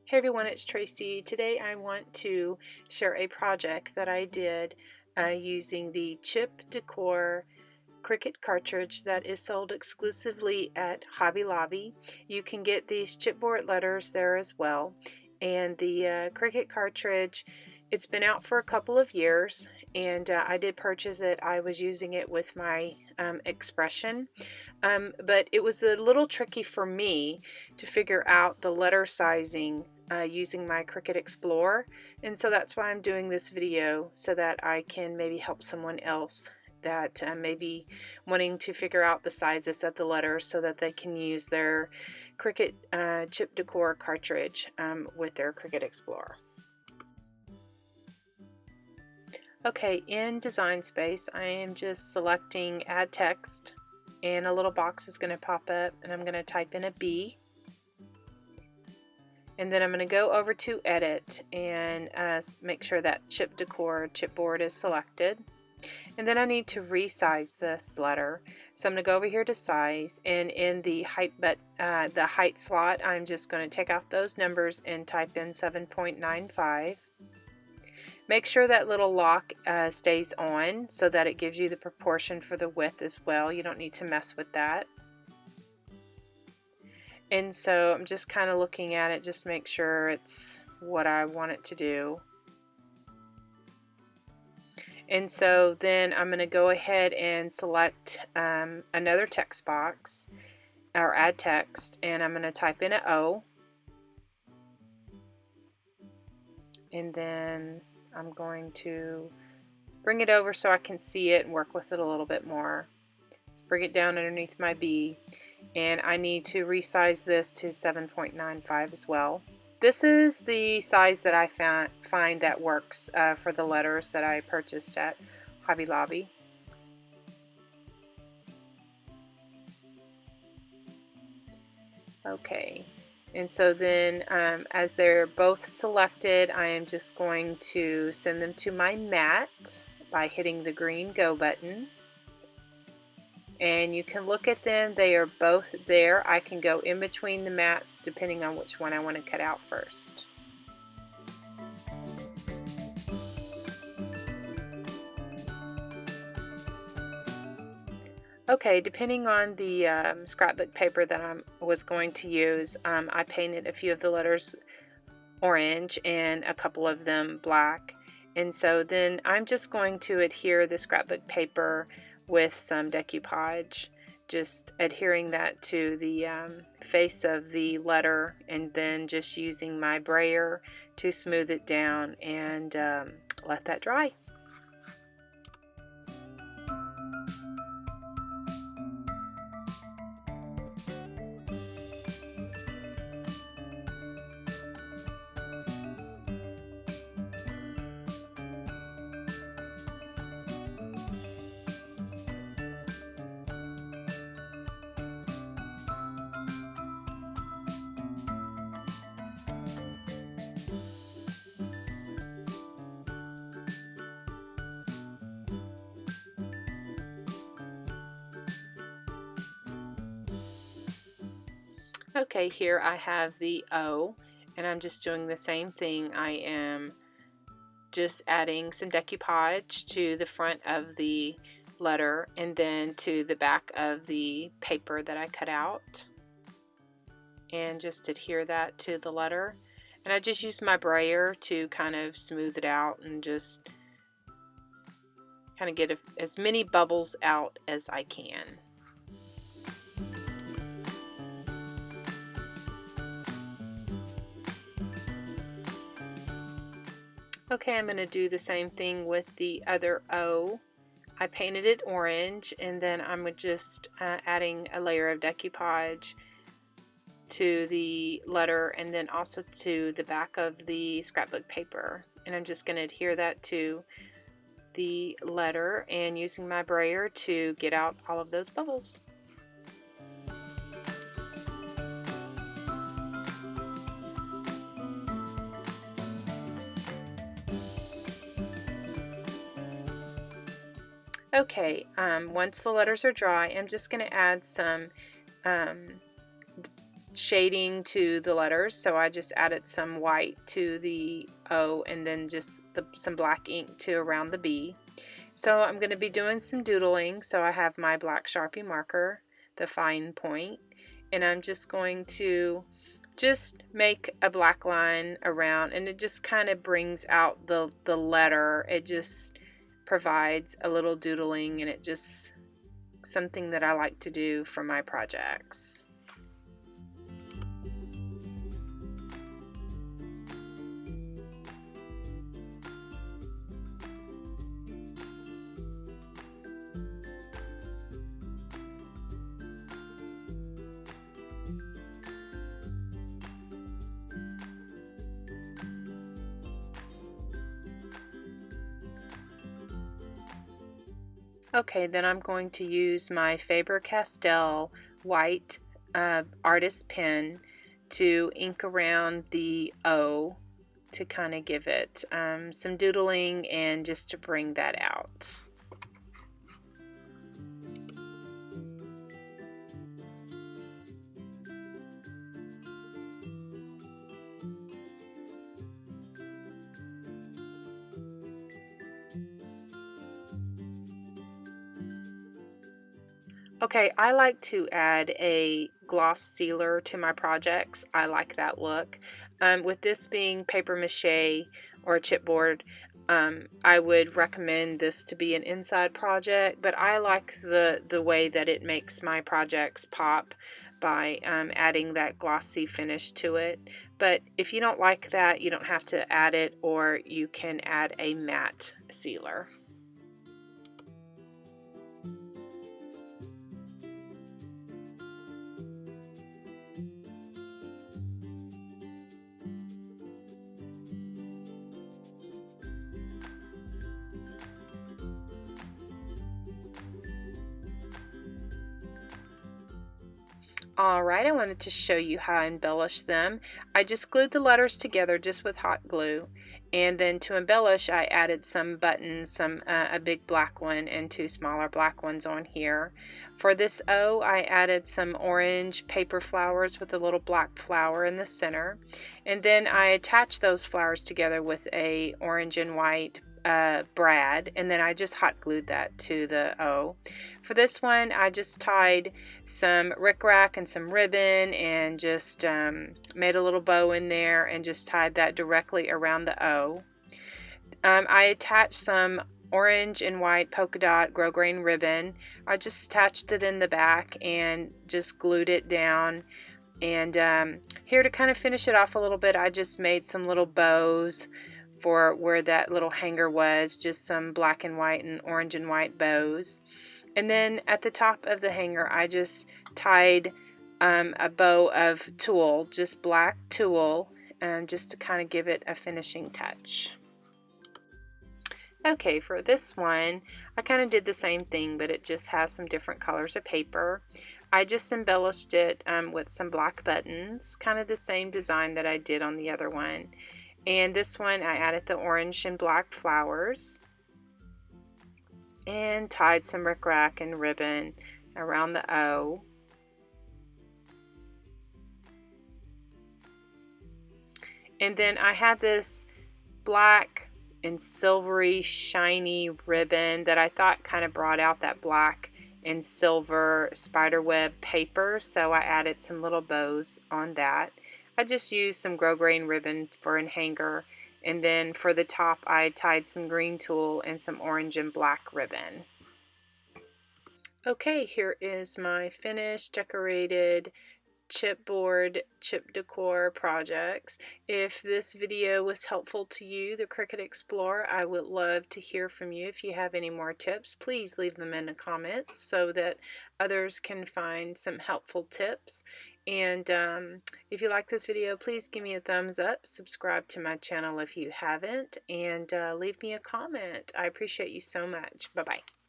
Hey everyone, it's Tracy. Today I want to share a project that I did using the Chip Décor Cricut cartridge that is sold exclusively at Hobby Lobby. You can get these chipboard letters there as well. And the Cricut cartridge, it's been out for a couple of years, and I did purchase it. I was using it with my Expression, but it was a little tricky for me to figure out the letter sizing using my Cricut Explore, and so that's why I'm doing this video, so that I can maybe help someone else that may be wanting to figure out the sizes of the letters so that they can use their Cricut Chip Décor cartridge with their Cricut Explore. Okay, in Design Space, I am just selecting Add Text, and a little box is going to pop up, and I'm going to type in a B. And then I'm going to go over to Edit and make sure that Chip Décor chipboard is selected. And then I need to resize this letter. So I'm going to go over here to Size, and in the height slot, I'm just going to take out those numbers and type in 7.95. Make sure that little lock stays on so that it gives you the proportion for the width as well. You don't need to mess with that. And so I'm just kind of looking at it, just make sure it's what I want it to do. And so then I'm going to go ahead and select another text box, or add text, and I'm going to type in an O. And then I'm going to bring it over so I can see it and work with it a little bit more. Let's bring it down underneath my B, and I need to resize this to 7.95 as well. This is the size that I find that works for the letters that I purchased at Hobby Lobby. Okay, and so then as they're both selected, I am just going to send them to my mat by hitting the green Go button. And you can look at them, they are both there. I can go in between the mats depending on which one I want to cut out first. Okay, depending on the scrapbook paper that I was going to use, I painted a few of the letters orange and a couple of them black. And so then I'm just going to adhere the scrapbook paper with some decoupage, just adhering that to the face of the letter, and then just using my brayer to smooth it down and let that dry. Okay, here I have the O, and I'm just doing the same thing. I am just adding some decoupage to the front of the letter and then to the back of the paper that I cut out, and just adhere that to the letter. And I just use my brayer to kind of smooth it out and just kind of get as many bubbles out as I can. Okay, I'm going to do the same thing with the other O. I painted it orange, and then I'm just adding a layer of decoupage to the letter and then also to the back of the scrapbook paper. And I'm just going to adhere that to the letter and using my brayer to get out all of those bubbles. Okay, once the letters are dry, I'm just going to add some shading to the letters, so I just added some white to the O and then just some black ink to around the B. So I'm going to be doing some doodling, so I have my black Sharpie marker, the fine point, and I'm just going to just make a black line around, and it just kind of brings out the letter. It just provides a little doodling, and it just something that I like to do for my projects. Okay, then I'm going to use my Faber-Castell white artist pen to ink around the O to kind of give it some doodling and just to bring that out. Okay, I like to add a gloss sealer to my projects. I like that look. With this being paper mache or chipboard, I would recommend this to be an inside project, but I like the way that it makes my projects pop by adding that glossy finish to it. But if you don't like that, you don't have to add it, or you can add a matte sealer. Alright, I wanted to show you how I embellish them. I just glued the letters together just with hot glue, and then to embellish I added some buttons, a big black one and two smaller black ones on here. For this O, I added some orange paper flowers with a little black flower in the center, and then I attached those flowers together with a orange and white brad, and then I just hot glued that to the O. For this one, I just tied some rickrack and some ribbon and just made a little bow in there and just tied that directly around the O. I attached some orange and white polka dot grosgrain ribbon. I just attached it in the back and just glued it down. And here to kind of finish it off a little bit, I just made some little bows for where that little hanger was, just some black and white and orange and white bows. And then at the top of the hanger, I just tied a bow of tulle, just black tulle, just to kind of give it a finishing touch. Okay, for this one, I kind of did the same thing, but it just has some different colors of paper. I just embellished it with some black buttons, kind of the same design that I did on the other one. And this one I added the orange and black flowers and tied some rickrack and ribbon around the O. And then I had this black and silvery shiny ribbon that I thought kind of brought out that black and silver spiderweb paper, so I added some little bows on that. I just used some grosgrain ribbon for a hanger, and then for the top I tied some green tulle and some orange and black ribbon. Okay, here is my finished decorated chipboard chip decor projects. If this video was helpful to you, the Cricut Explore, I would love to hear from you. If you have any more tips, please leave them in the comments so that others can find some helpful tips. And if you like this video, please give me a thumbs up, subscribe to my channel if you haven't, and leave me a comment. I appreciate you so much. Bye-bye.